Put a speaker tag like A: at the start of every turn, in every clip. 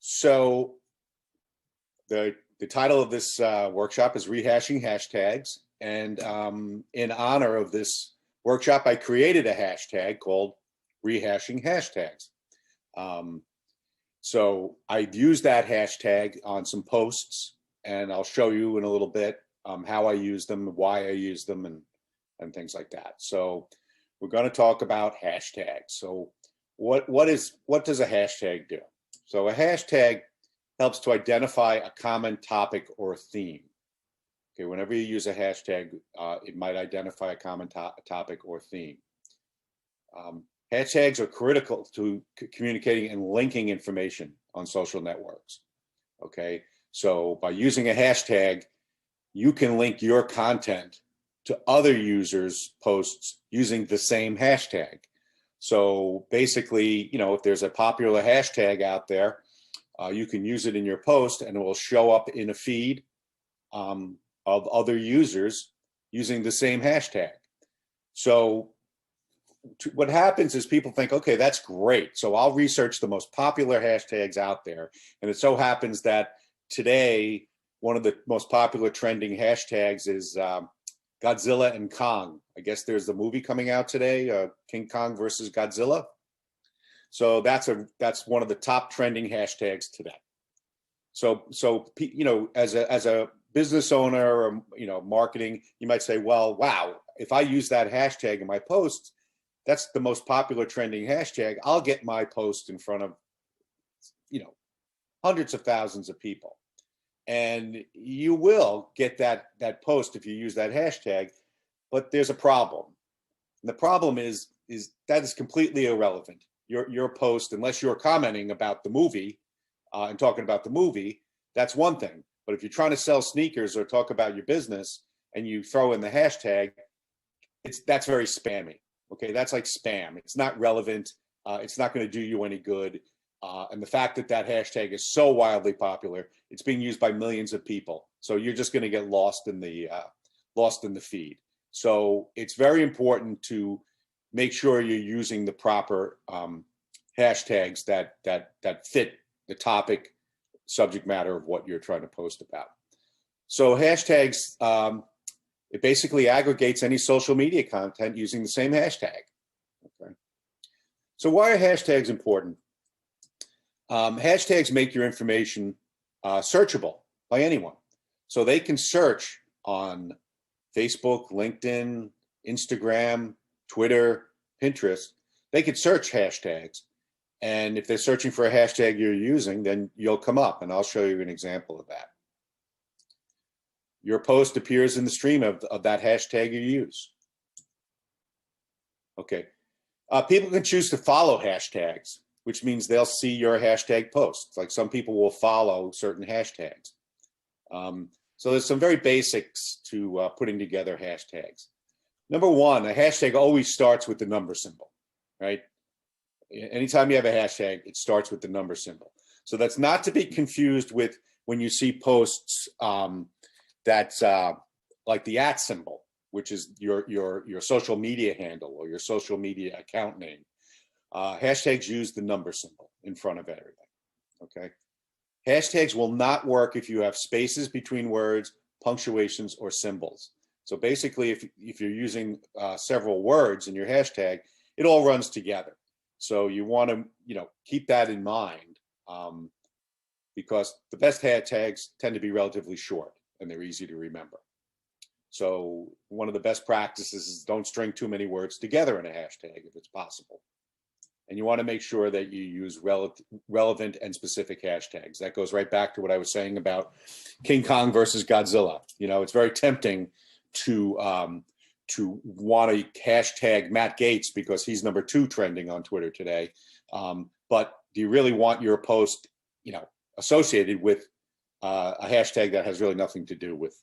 A: So the title of this workshop is Rehashing Hashtags. And in honor of this workshop, I created a hashtag called Rehashing Hashtags. So I've used that hashtag on some posts, and I'll show you in a little bit how I use them, why I use them, and things like that. So we're going to talk about hashtags. So what does a hashtag do? So a hashtag helps to identify a common topic or theme. Okay, whenever you use a hashtag, it might identify a common topic or theme. Hashtags are critical to communicating and linking information on social networks. Okay, so by using a hashtag, you can link your content to other users' posts using the same hashtag. So basically, if there's a popular hashtag out there, you can use it in your post and it will show up in a feed of other users using the same hashtag. So what happens is people think, okay, that's great. So I'll research the most popular hashtags out there. And it so happens that today, one of the most popular trending hashtags is Godzilla and Kong. I guess there's the movie coming out today, King Kong versus Godzilla. So that's one of the top trending hashtags today. So as a business owner or marketing, you might say, well, wow, if I use that hashtag in my posts, that's the most popular trending hashtag. I'll get my post in front of hundreds of thousands of people. And you will get that post if you use that hashtag, but there's a problem. And the problem is that is completely irrelevant. Your post, unless you're commenting about the movie and talking about the movie, that's one thing. But if you're trying to sell sneakers or talk about your business and you throw in the hashtag, that's very spammy. Okay, that's like spam. It's not relevant. It's not going to do you any good. And the fact that hashtag is so wildly popular, it's being used by millions of people. So you're just going to get lost in the feed. So it's very important to make sure you're using the proper hashtags that fit the topic, subject matter of what you're trying to post about. So hashtags, it basically aggregates any social media content using the same hashtag. Okay. So why are hashtags important? Hashtags make your information searchable by anyone. So they can search on Facebook, LinkedIn, Instagram, Twitter, Pinterest. They could search hashtags. And if they're searching for a hashtag you're using, then you'll come up. And I'll show you an example of that. Your post appears in the stream of that hashtag you use. Okay. People can choose to follow hashtags, which means they'll see your hashtag posts. Like some people will follow certain hashtags. So there's some very basics to putting together hashtags. Number one, a hashtag always starts with the number symbol, right? Anytime you have a hashtag, it starts with the number symbol. So that's not to be confused with when you see posts that's like the @ symbol, which is your social media handle or your social media account name. Hashtags use the number symbol in front of everything, okay? Hashtags will not work if you have spaces between words, punctuations, or symbols. So basically, if you're using several words in your hashtag, it all runs together. So you want to keep that in mind because the best hashtags tend to be relatively short and they're easy to remember. So one of the best practices is don't string too many words together in a hashtag if it's possible. And you want to make sure that you use relevant and specific hashtags. That goes right back to what I was saying about King Kong versus Godzilla. It's very tempting to want to hashtag Matt Gaetz because he's number 2 trending on Twitter today. But do you really want your post, associated with a hashtag that has really nothing to do with,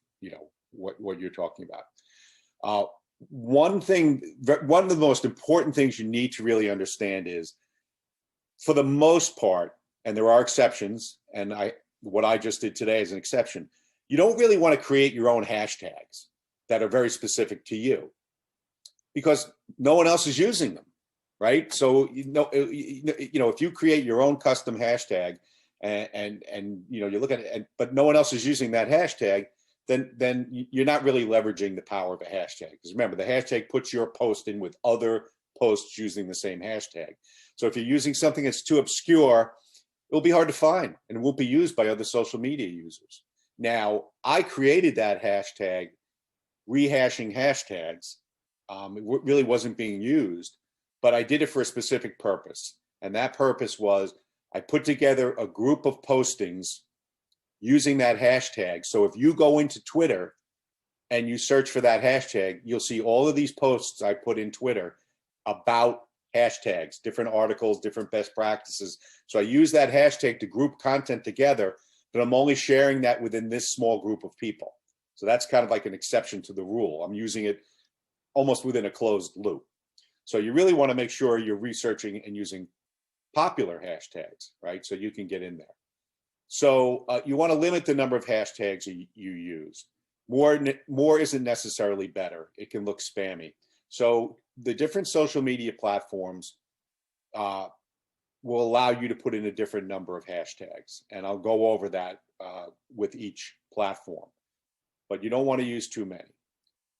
A: what you're talking about? One of the most important things you need to really understand is, for the most part, and there are exceptions, and what I just did today is an exception, you don't really want to create your own hashtags that are very specific to you because no one else is using them, right? So, if you create your own custom hashtag and you look at it, but no one else is using that hashtag, then you're not really leveraging the power of a hashtag. Because remember, the hashtag puts your post in with other posts using the same hashtag. So if you're using something that's too obscure, it'll be hard to find and it won't be used by other social media users. Now, I created that hashtag, Rehashing Hashtags. It really wasn't being used, but I did it for a specific purpose. And that purpose was I put together a group of postings using that hashtag. So if you go into Twitter and you search for that hashtag, you'll see all of these posts I put in Twitter about hashtags, different articles, different best practices. So I use that hashtag to group content together, but I'm only sharing that within this small group of people. So that's kind of like an exception to the rule. I'm using it almost within a closed loop. So you really want to make sure you're researching and using popular hashtags, right? So you can get in there. So you want to limit the number of hashtags you use. More isn't necessarily better. It can look spammy. So the different social media platforms will allow you to put in a different number of hashtags. And I'll go over that with each platform. But you don't want to use too many.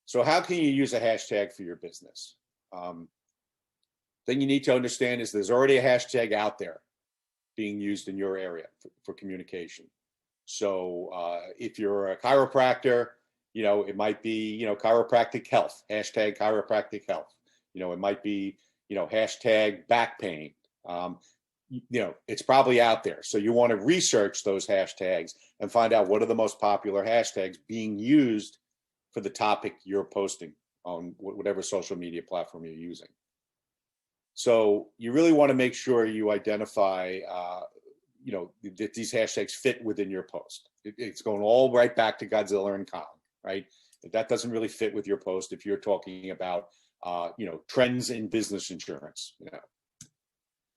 A: So how can you use a hashtag for your business? Thing you need to understand is there's already a hashtag out there being used in your area for communication. So if you're a chiropractor, it might be, chiropractic health, hashtag chiropractic health. It might be, hashtag back pain. It's probably out there. So you want to research those hashtags and find out what are the most popular hashtags being used for the topic you're posting on whatever social media platform you're using. So you really want to make sure you identify, that these hashtags fit within your post. It's going all right back to Godzilla and Kong, right? If that doesn't really fit with your post, if you're talking about, trends in business insurance,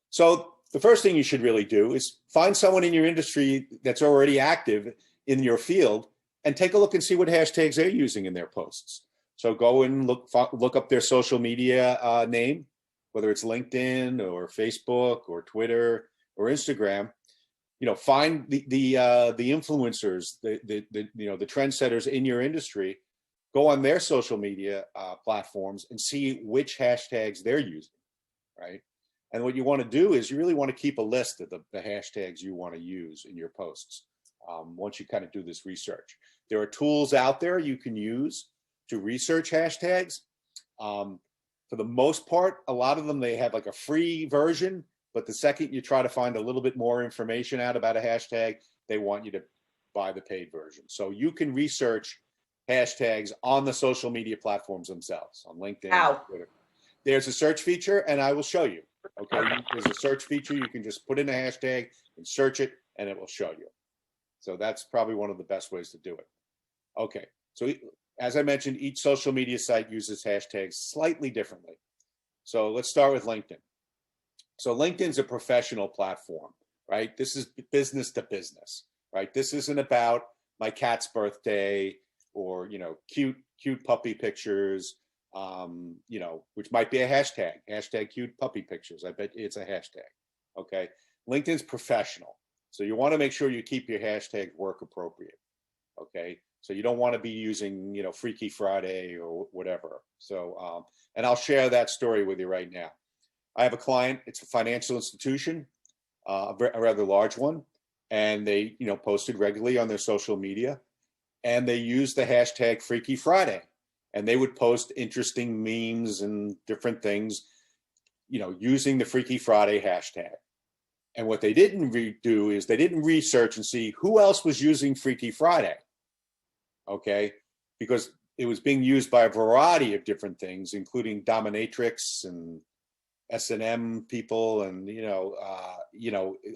A: So the first thing you should really do is find someone in your industry that's already active in your field and take a look and see what hashtags they're using in their posts. So go and look up their social media name, whether it's LinkedIn or Facebook or Twitter or Instagram. Find the influencers, the trendsetters in your industry. Go on their social media platforms and see which hashtags they're using, right? And what you want to do is you really want to keep a list of the hashtags you want to use in your posts once you kind of do this research. There are tools out there you can use to research hashtags. For the most part, a lot of them, they have like a free version, but the second you try to find a little bit more information out about a hashtag, they want you to buy the paid version. So you can research hashtags on the social media platforms themselves, on LinkedIn, and Twitter. There's a search feature, and I will show you. Okay, there's a search feature. You can just put in a hashtag and search it, and it will show you. So that's probably one of the best ways to do it. Okay, so as I mentioned, each social media site uses hashtags slightly differently. So let's start with LinkedIn. So LinkedIn's a professional platform, right? This is business to business, right? This isn't about my cat's birthday or, cute puppy pictures, which might be a hashtag cute puppy pictures. I bet it's a hashtag, okay? LinkedIn's professional. So you want to make sure you keep your hashtags work appropriate, okay? So you don't want to be using, Freaky Friday or whatever. So, and I'll share that story with you right now. I have a client, it's a financial institution, a rather large one, and they, posted regularly on their social media, and they use the hashtag Freaky Friday, and they would post interesting memes and different things, using the Freaky Friday hashtag. And what they didn't do is they didn't research and see who else was using Freaky Friday, okay? Because it was being used by a variety of different things, including dominatrix and S&M people and,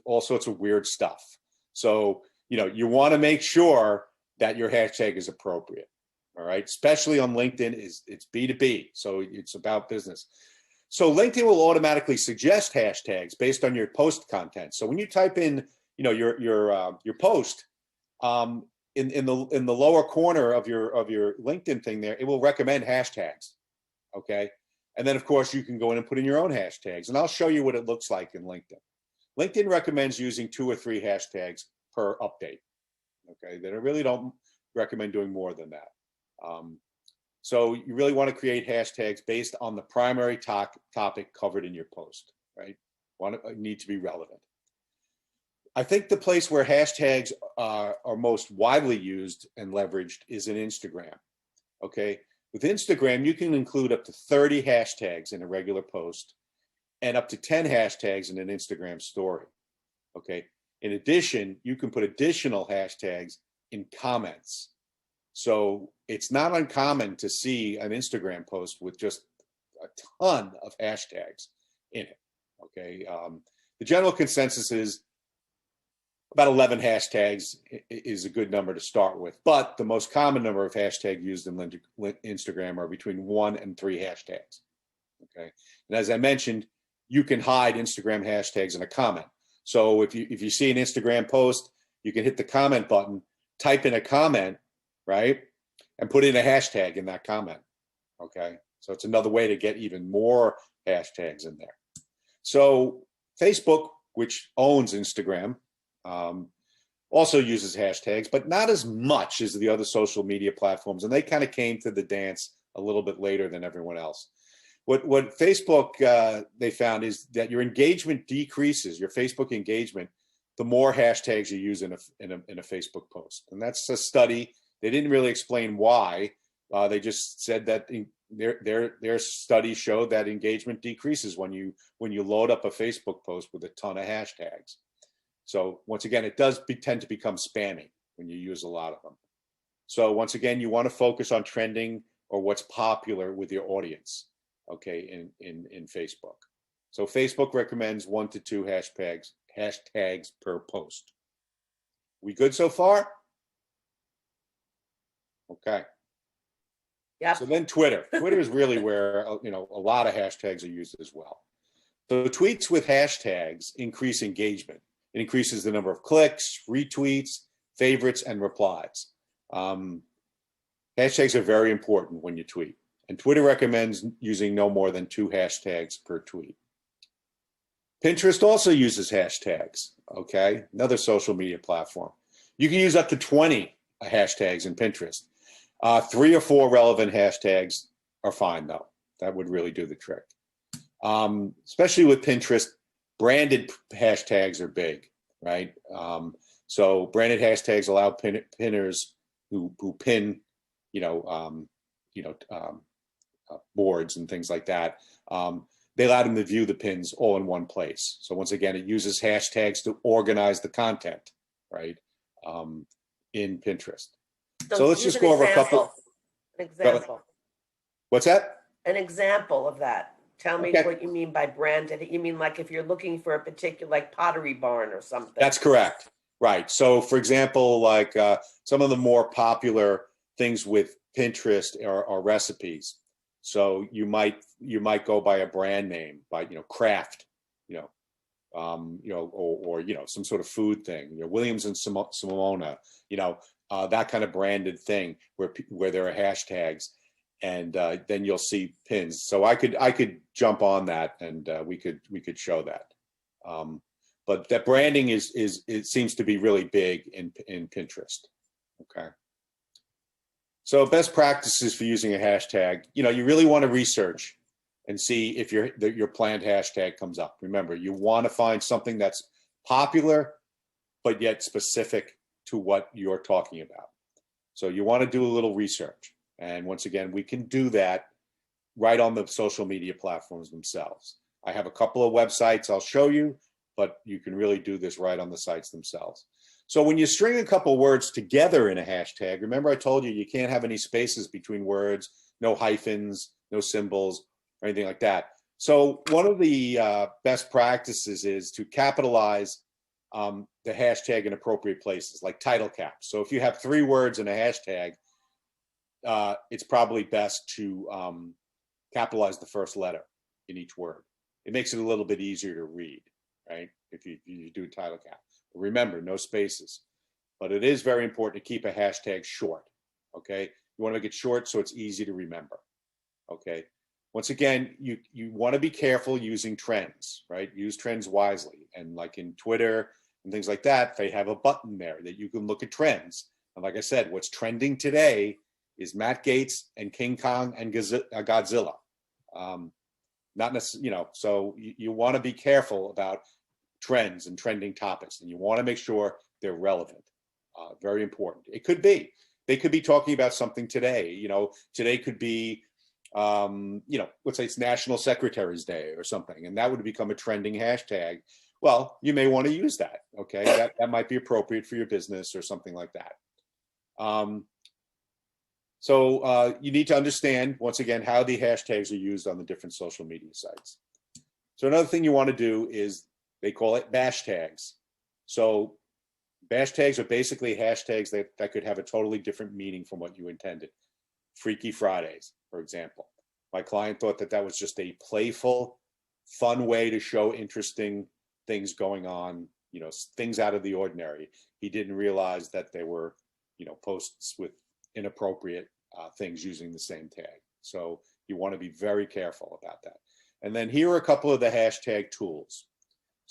A: all sorts of weird stuff. So, you want to make sure that your hashtag is appropriate, all right? Especially on LinkedIn, it's B2B, so it's about business. So LinkedIn will automatically suggest hashtags based on your post content. So when you type in, your post, in the lower corner of your LinkedIn thing there, it will recommend hashtags, okay? And then of course you can go in and put in your own hashtags, and I'll show you what it looks like in LinkedIn. LinkedIn recommends using 2 or 3 hashtags per update. Okay, they really don't recommend doing more than that. So you really want to create hashtags based on the primary topic covered in your post, right? Need to be relevant. I think the place where hashtags are most widely used and leveraged is in Instagram. Okay, with Instagram, you can include up to 30 hashtags in a regular post and up to 10 hashtags in an Instagram story. Okay, in addition, you can put additional hashtags in comments. So it's not uncommon to see an Instagram post with just a ton of hashtags in it. Okay, the general consensus is about 11 hashtags is a good number to start with, but the most common number of hashtags used in Instagram are between 1 and 3 hashtags. Okay, and as I mentioned, you can hide Instagram hashtags in a comment. So if you see an Instagram post, you can hit the comment button, type in a comment, right, and put in a hashtag in that comment. Okay, so it's another way to get even more hashtags in there. So Facebook, which owns Instagram, also uses hashtags, but not as much as the other social media platforms. And they kind of came to the dance a little bit later than everyone else. What Facebook, they found is that your engagement decreases, your Facebook engagement, the more hashtags you use in a Facebook post. And that's a study. They didn't really explain why. They just said that their study showed that engagement decreases when you load up a Facebook post with a ton of hashtags. So once again, it does tend to become spammy when you use a lot of them. So once again, you want to focus on trending or what's popular with your audience, okay, in Facebook. So Facebook recommends 1 to 2 hashtags per post. We good so far? Okay.
B: Yeah.
A: So then Twitter. Twitter is really where a lot of hashtags are used as well. So tweets with hashtags increase engagement. It increases the number of clicks, retweets, favorites, and replies. Hashtags are very important when you tweet. And Twitter recommends using no more than 2 hashtags per tweet. Pinterest also uses hashtags, okay? Another social media platform. You can use up to 20 hashtags in Pinterest. 3 or 4 relevant hashtags are fine, though. That would really do the trick. Especially with Pinterest, branded hashtags are big, right? So branded hashtags allow pinners who pin, boards and things like that. They allow them to view the pins all in one place. So once again, it uses hashtags to organize the content, right? In Pinterest. So let's just go over a couple.
B: An example.
A: What's that?
B: An example of that. Tell me what you mean by branded. You mean like if you're looking for a particular, like Pottery Barn or something?
A: That's correct. Right. So for example, like some of the more popular things with Pinterest are recipes. So you might go by a brand name, by Kraft, or some sort of food thing, Williams and Simona, that kind of branded thing where there are hashtags, and then you'll see pins. So I could jump on that, and we could show that. But that branding it seems to be really big in Pinterest. Okay. So best practices for using a hashtag, you really want to research and see if your planned hashtag comes up. Remember, you want to find something that's popular, but yet specific to what you're talking about. So you want to do a little research. And once again, we can do that right on the social media platforms themselves. I have a couple of websites I'll show you, but you can really do this right on the sites themselves. So when you string a couple words together in a hashtag, remember I told you can't have any spaces between words, no hyphens, no symbols, or anything like that. So one of the best practices is to capitalize the hashtag in appropriate places, like title caps. So if you have 3 words in a hashtag, it's probably best to capitalize the first letter in each word. It makes it a little bit easier to read, right? If you do a title cap. But remember, no spaces. But it is very important to keep a hashtag short, okay? You want to make it short so it's easy to remember, okay? once again, you want to be careful using trends, right? Use trends wisely. And like in Twitter and things like that, they have a button there that you can look at trends. And like I said, what's trending today is Matt Gaetz and King Kong and Godzilla. Not necessarily, you know, so you want to be careful about trends and trending topics, and you want to make sure they're relevant. Very important. It could be, they could be talking about something today. You know, today could be, you know, let's say it's National Secretary's Day or something, and that would become a trending hashtag. Well, you may want to use that. Okay, that might be appropriate for your business or something like that. So you need to understand, once again, how the hashtags are used on the different social media sites. So another thing you want to do is, they call it bash tags. So bash tags are basically hashtags that could have a totally different meaning from what you intended. Freaky Fridays, for example. My client thought that was just a playful, fun way to show interesting things going on, you know, things out of the ordinary. He didn't realize that they were, you know, posts with inappropriate things using the same tag. So you want to be very careful about that. And then here are a couple of the hashtag tools.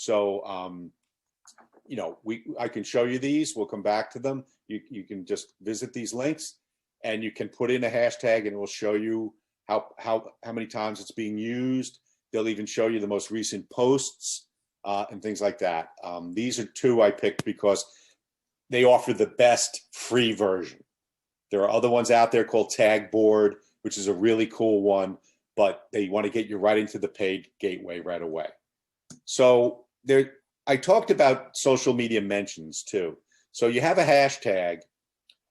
A: So, you know, I can show you these. We'll come back to them. You can just visit these links, and you can put in a hashtag, and it will show you how many times it's being used. They'll even show you the most recent posts and things like that. These are two I picked because they offer the best free version. There are other ones out there called Tag Board, which is a really cool one, but they want to get you right into the paid gateway right away. So I talked about social media mentions too. So you have a hashtag,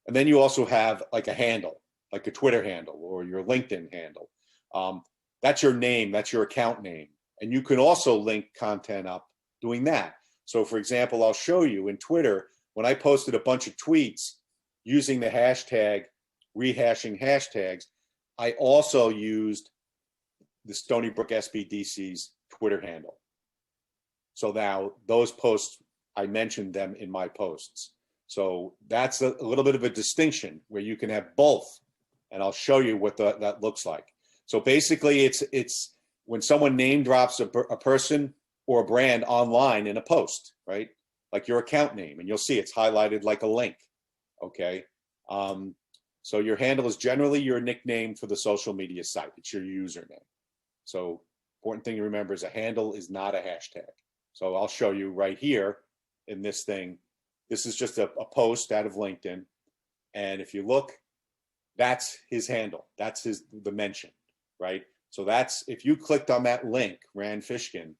A: and then you also have like a handle, like a Twitter handle or your LinkedIn handle. That's your name, that's your account name. And you can also link content up doing that. So for example, I'll show you in Twitter, when I posted a bunch of tweets using the hashtag Rehashing Hashtags, I also used the Stony Brook SBDC's Twitter handle. So now those posts, I mentioned them in my posts. So that's a little bit of a distinction where you can have both. And I'll show you what that looks like. So basically it's when someone name drops a person or a brand online in a post, right? Like your account name, and you'll see it's highlighted like a link, okay? So your handle is generally your nickname for the social media site. It's your username. So important thing to remember is a handle is not a hashtag. So I'll show you right here in this thing. This is just a post out of LinkedIn. And if you look, that's his handle. That's the mention, right? So that's, if you clicked on that link, Rand Fishkin,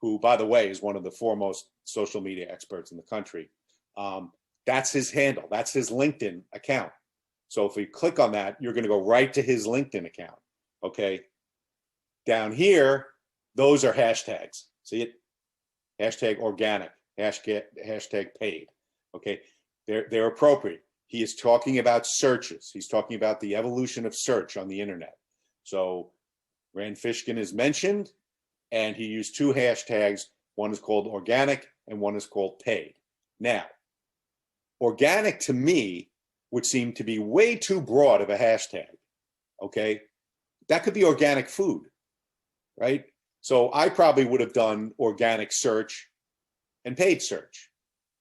A: who, by the way, is one of the foremost social media experts in the country, that's his handle. That's his LinkedIn account. So if we click on that, you're going to go right to his LinkedIn account, okay? Down here, those are hashtags. See it? Hashtag organic, hashtag paid, okay? They're appropriate. He is talking about searches. He's talking about the evolution of search on the internet. So Rand Fishkin is mentioned, and he used two hashtags. One is called organic and one is called paid. Now, organic to me would seem to be way too broad of a hashtag, okay? That could be organic food, right? So I probably would have done organic search and paid search,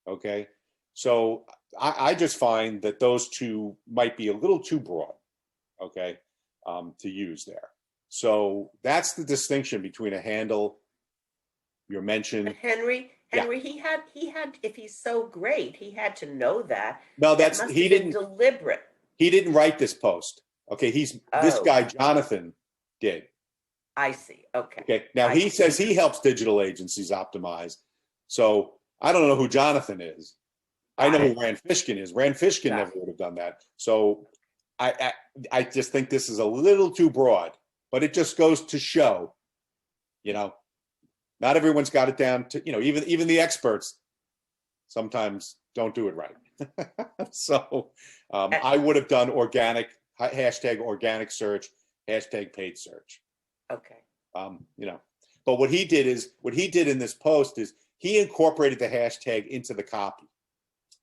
A: okay? So I just find that those two might be a little too broad, okay, to use there. So that's the distinction between a handle, your mention.
B: But Henry,
A: Yeah.
B: he had, if he's so great, he had to know that.
A: No,
B: that must have been deliberate.
A: He didn't write this post. Okay, this guy, Jonathan, did.
B: I see. Okay.
A: Okay. Now he says he helps digital agencies optimize. So I don't know who Jonathan is. I know who Rand Fishkin is. Rand Fishkin never would have done that. So I just think this is a little too broad, but it just goes to show, you know, not everyone's got it down to, you know, even the experts sometimes don't do it right. So I would have done organic, hashtag organic search, hashtag paid search.
B: Okay.
A: You know, but what he did in this post is he incorporated the hashtag into the copy,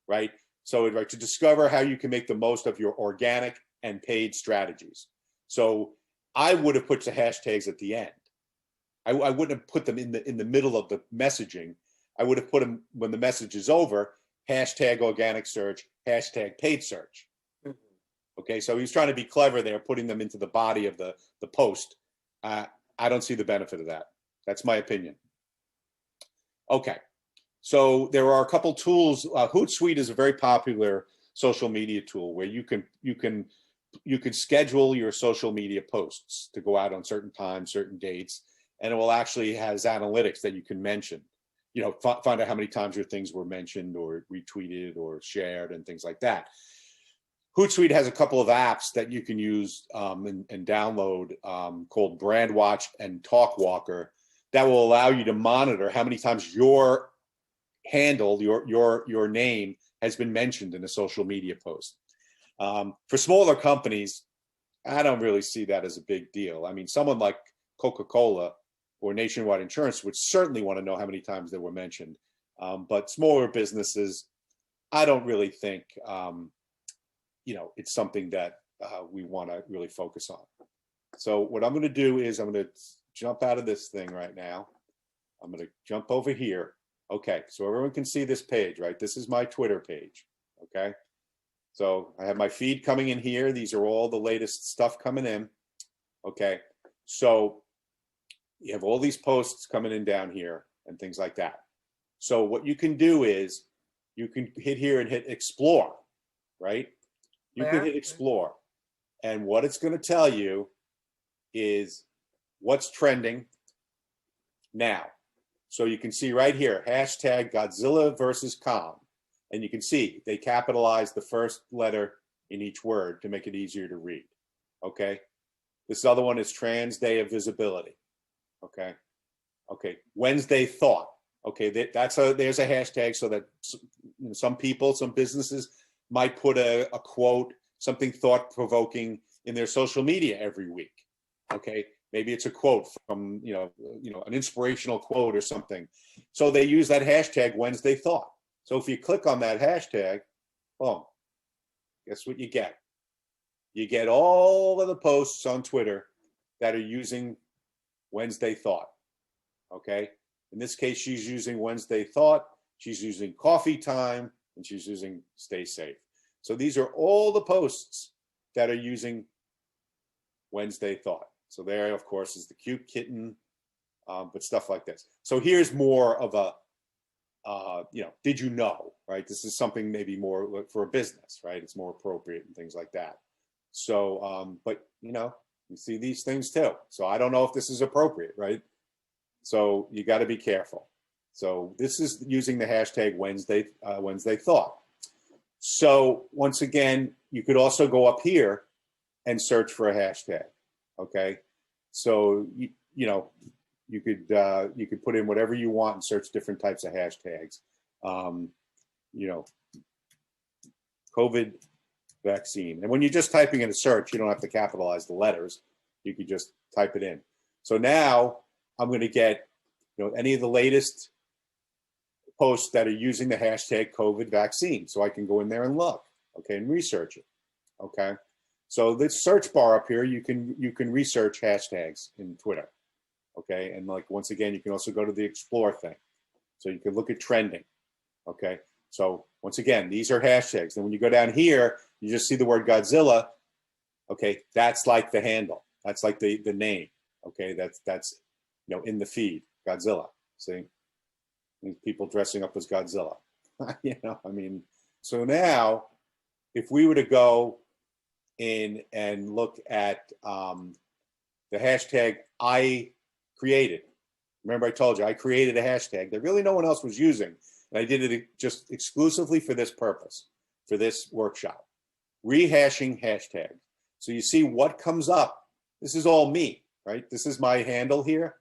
A: right? So right, to discover how you can make the most of your organic and paid strategies. So I would have put the hashtags at the end. I wouldn't have put them in the middle of the messaging. I would have put them when the message is over, hashtag organic search, hashtag paid search.
B: Mhm.
A: Okay, so he's trying to be clever there, putting them into the body of the post. I don't see the benefit of that. That's my opinion. Okay, so there are a couple tools. Hootsuite is a very popular social media tool where you can schedule your social media posts to go out on certain times, certain dates, and it will actually has analytics that you can mention. You know, find out how many times your things were mentioned or retweeted or shared and things like that. Hootsuite has a couple of apps that you can use and download called Brandwatch and Talkwalker that will allow you to monitor how many times your handle, your name has been mentioned in a social media post. For smaller companies, I don't really see that as a big deal. I mean, someone like Coca-Cola or Nationwide Insurance would certainly want to know how many times they were mentioned. But smaller businesses, I don't really think, it's something that we want to really focus on. So what I'm going to do is I'm going to jump out of this thing right now. I'm going to jump over here. Okay, so everyone can see this page, right? This is my Twitter page, okay? So I have my feed coming in here. These are all the latest stuff coming in, okay? So you have all these posts coming in down here and things like that. So what you can do is you can hit here and hit explore, right? You can hit explore. And what it's going to tell you is what's trending now. So you can see right here, hashtag Godzilla versus Kong. And you can see they capitalize the first letter in each word to make it easier to read. Okay. This other one is Trans Day of Visibility. Okay. Okay. Wednesday Thought. Okay. There's a hashtag so that some people, some businesses might put a quote, something thought provoking in their social media every week. Okay. Maybe it's a quote from, an inspirational quote or something. So they use that hashtag Wednesday Thought. So if you click on that hashtag, boom, guess what you get? You get all of the posts on Twitter that are using Wednesday Thought. Okay. In this case, she's using Wednesday Thought. She's using Coffee Time, and she's using Stay Safe. So these are all the posts that are using Wednesday Thought. So there, of course, is the cute kitten, but stuff like this. So here's more of a, did you know, right? This is something maybe more for a business, right? It's more appropriate and things like that. So, but you see these things too. So I don't know if this is appropriate, right? So you got to be careful. So this is using the hashtag Wednesday Thought. So once again, you could also go up here and search for a hashtag. Okay, so you could put in whatever you want and search different types of hashtags. COVID vaccine. And when you're just typing in a search, you don't have to capitalize the letters. You could just type it in. So now I'm going to get any of the latest posts that are using the hashtag COVID vaccine. So I can go in there and look, okay, and research it. Okay. So this search bar up here, you can research hashtags in Twitter. Okay. And once again, you can also go to the explore thing. So you can look at trending. Okay. So once again, these are hashtags. And when you go down here, you just see the word Godzilla. Okay. That's like the handle. That's like the name. Okay. That's in the feed, Godzilla. See, these people dressing up as Godzilla. So now if we were to go in and look at the hashtag I created. Remember I told you I created a hashtag that really no one else was using. And I did it just exclusively for this purpose, for this workshop. Rehashing hashtags. So you see what comes up. This is all me, right? This is my handle here.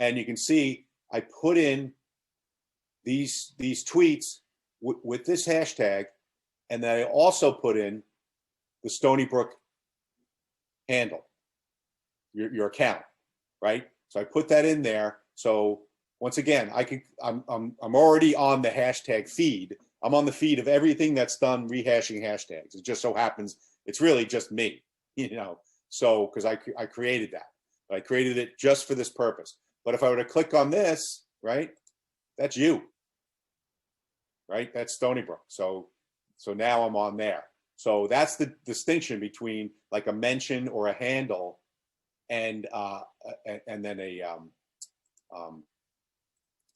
A: And you can see I put in these tweets with this hashtag. And then I also put in the Stony Brook handle, your account, right? So I put that in there. So once again, I'm already on the hashtag feed. I'm on the feed of everything that's done rehashing hashtags. It just so happens it's really just me, So, because I created that. I created it just for this purpose. But if I were to click on this, right, that's you, right? That's Stony Brook. So now I'm on there. So that's the distinction between like a mention or a handle and then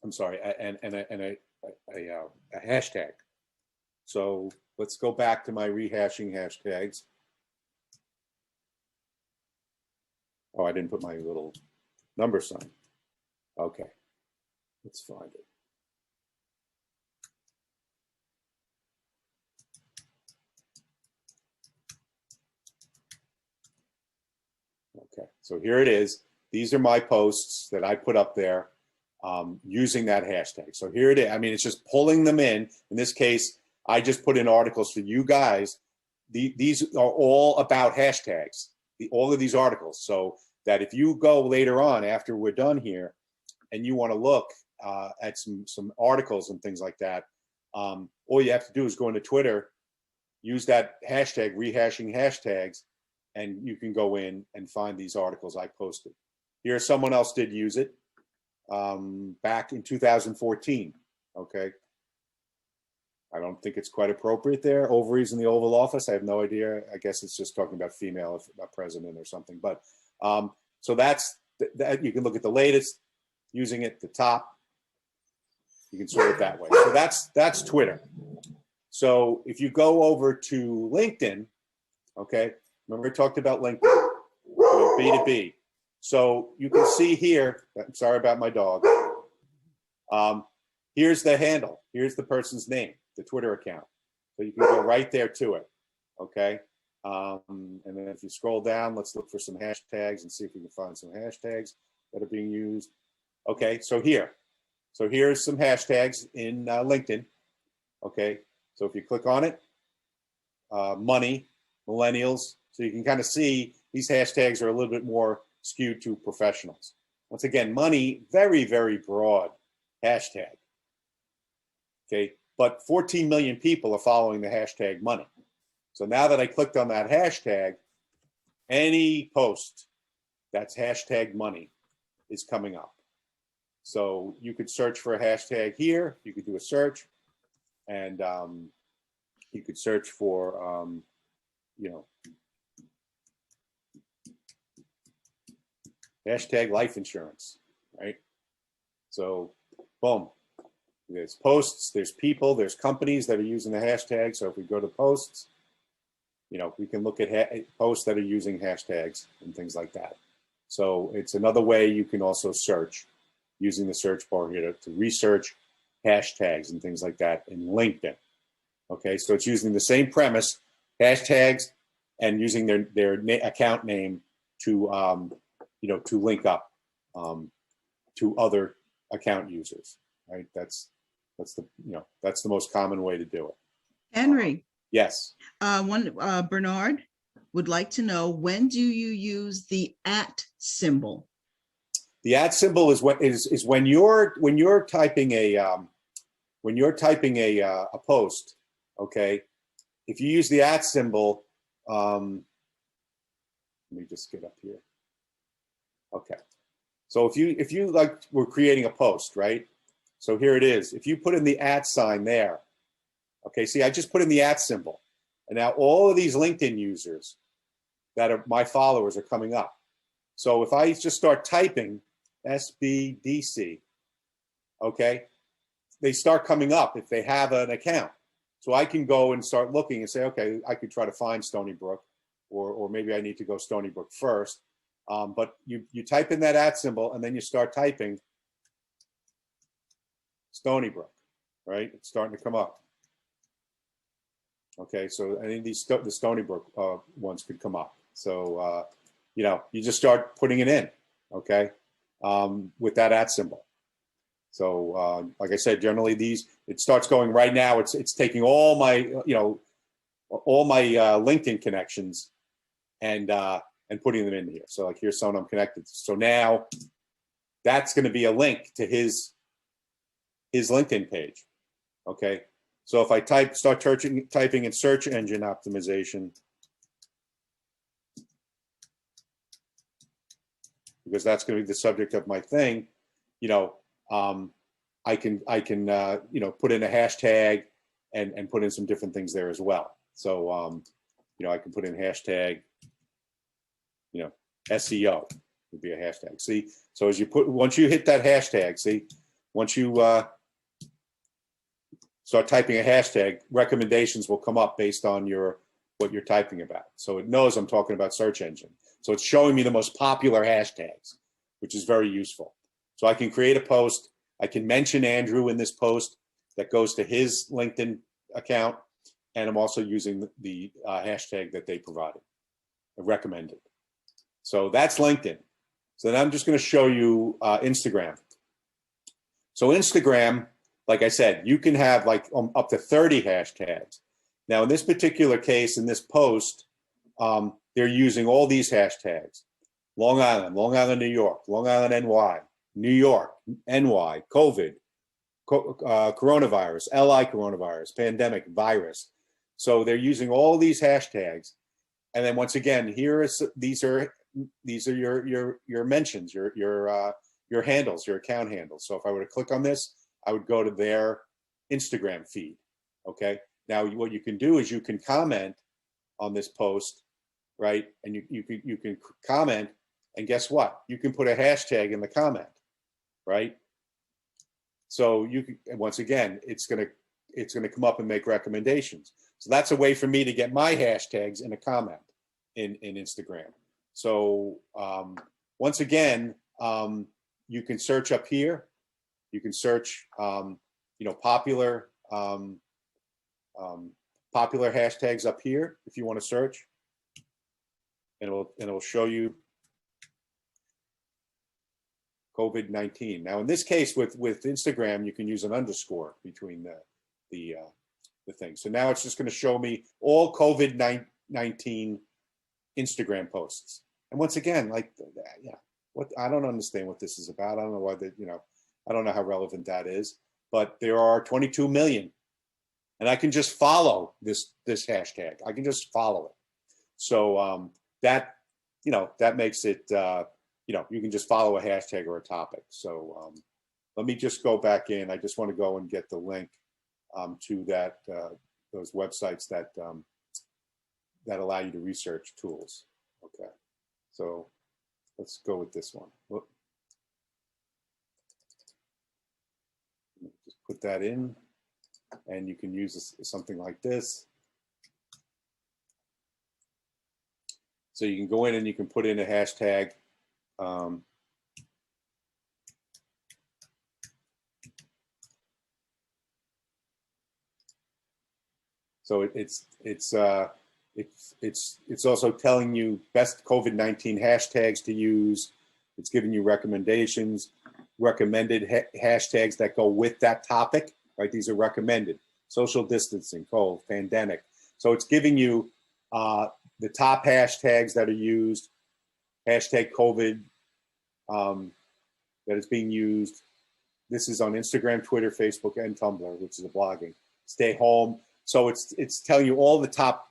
A: I'm sorry, and a hashtag. So let's go back to my rehashing hashtags. Oh, I didn't put my little number sign. Okay, let's find it. Okay, so here it is. These are my posts that I put up there using that hashtag. So here it is. I mean, it's just pulling them in. In this case, I just put in articles for you guys. These are all about hashtags, all of these articles. So that if you go later on after we're done here and you want to look at some articles and things like that, all you have to do is go into Twitter, use that hashtag, rehashing hashtags, and you can go in and find these articles I posted. Here, someone else did use it back in 2014, okay? I don't think it's quite appropriate there. Ovaries in the Oval Office, I have no idea. I guess it's just talking about female president or something. But so that's that. You can look at the latest, using it at the top. You can sort it that way. So that's Twitter. So if you go over to LinkedIn, okay, remember I talked about LinkedIn, B2B. So you can see here, I'm sorry about my dog. Here's the handle. Here's the person's name, the Twitter account. So you can go right there to it, okay? And then if you scroll down, let's look for some hashtags and see if we can find some hashtags that are being used. Okay, so here's some hashtags in LinkedIn, okay? So if you click on it, money, millennials, so you can kind of see these hashtags are a little bit more skewed to professionals. Once again, money, very, very broad hashtag, okay? But 14 million people are following the hashtag money. So now that I clicked on that hashtag, any post that's hashtag money is coming up. So you could search for a hashtag here, you could do a search, and you could search for, you know, hashtag life insurance, right? So, boom. There's posts, there's people, there's companies that are using the hashtag. So if we go to posts, you know, we can look at posts that are using hashtags and things like that. So it's another way you can also search using the search bar here to research hashtags and things like that in LinkedIn. Okay, so it's using the same premise, hashtags, and using their account name to you know, to link up to other account users, right? That's the, you know, that's the most common way to do it.
C: Henry.
A: Yes.
C: Bernard would like to know, when do you use the @ symbol?
A: The @ symbol is when you're typing a post, okay? If you use the @ symbol, let me just get up here. Okay. So if you like, we're creating a post, right? So here it is. If you put in the @ sign there, okay, see, I just put in the @ symbol. And now all of these LinkedIn users that are my followers are coming up. So if I just start typing SBDC, okay, they start coming up if they have an account. So I can go and start looking and say, okay, I could try to find Stony Brook, or maybe I need to go Stony Brook first. But you type in that @ symbol and then you start typing Stony Brook, right? It's starting to come up. Okay, so any of these the Stony Brook ones could come up. So you know, you just start putting it in, okay, with that @ symbol. So like I said, generally it starts going right now. It's taking all my LinkedIn connections and putting them in here. So like here's someone I'm connected to. So now that's going to be a link to his LinkedIn page. Okay. So if I start typing in search engine optimization, because that's going to be the subject of my thing, you know, I can you know, put in a hashtag and put in some different things there as well. So, you know, I can put in hashtag, you know, SEO would be a hashtag. See, so as you once you hit that hashtag, see, once you start typing a hashtag, recommendations will come up based on what you're typing about. So it knows I'm talking about search engine. So it's showing me the most popular hashtags, which is very useful. So I can create a post. I can mention Andrew in this post that goes to his LinkedIn account. And I'm also using the hashtag that they provided, recommended. So that's LinkedIn. So then I'm just going to show you Instagram. So Instagram, like I said, you can have like up to 30 hashtags. Now, in this particular case, in this post, they're using all these hashtags: Long Island, New York, Long Island, NY, New York, NY, COVID, coronavirus, LI coronavirus, pandemic, virus. So they're using all these hashtags. And then once again, these are your mentions, your handles, your account handles. So if I were to click on this, I would go to their Instagram feed. Okay. Now what you can do is you can comment on this post, right? And you can comment, and guess what? You can put a hashtag in the comment, right? So you can, once again, it's gonna come up and make recommendations. So that's a way for me to get my hashtags in a comment in Instagram. So once again, you can search up here. You can search, you know, popular hashtags up here if you want to search, and it'll show you COVID-19. Now, in this case, with Instagram, you can use an underscore between the thing. So now it's just going to show me all COVID-19 Instagram posts. And once again, like, yeah, I don't understand what this is about. I don't know why you know, I don't know how relevant that is, but there are 22 million. And I can just follow this hashtag. I can just follow it. So that, you know, that makes it, you know, you can just follow a hashtag or a topic. So let me just go back in. I just want to go and get the link to that those websites that that allow you to research tools. Okay, so let's go with this one. Whoop. Just put that in, and you can use something like this. So you can go in and you can put in a hashtag. So it's also telling you best COVID-19 hashtags to use. It's giving you recommendations, recommended hashtags that go with that topic, right? These are recommended: social distancing, COVID, pandemic. So it's giving you the top hashtags that are used, hashtag COVID that is being used. This is on Instagram, Twitter, Facebook, and Tumblr, which is a blogging. Stay home. So it's telling you all the top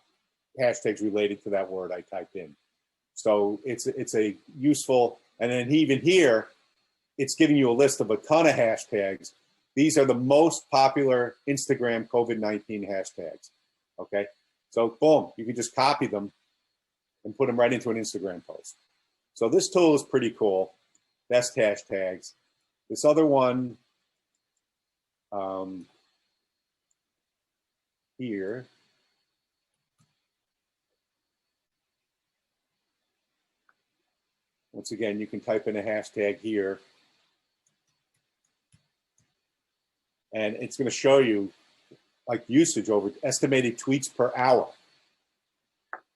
A: hashtags related to that word I typed in. So it's a useful, and then even here, it's giving you a list of a ton of hashtags. These are the most popular Instagram COVID-19 hashtags. Okay, so boom, you can just copy them and put them right into an Instagram post. So this tool is pretty cool. Best hashtags. This other one here. Once again, you can type in a hashtag here, and it's going to show you like usage over estimated tweets per hour.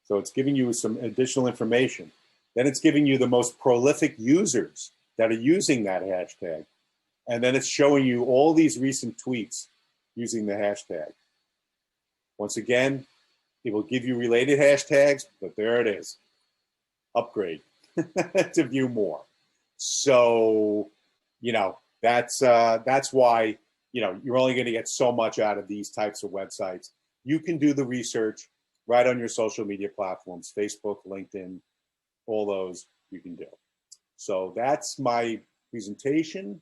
A: So it's giving you some additional information. Then it's giving you the most prolific users that are using that hashtag. And then it's showing you all these recent tweets using the hashtag. Once again, it will give you related hashtags, but there it is. Upgrade to view more. So, you know, that's why, you know, you're only going to get so much out of these types of websites. You can do the research right on your social media platforms, Facebook, LinkedIn, all those you can do. So that's my presentation.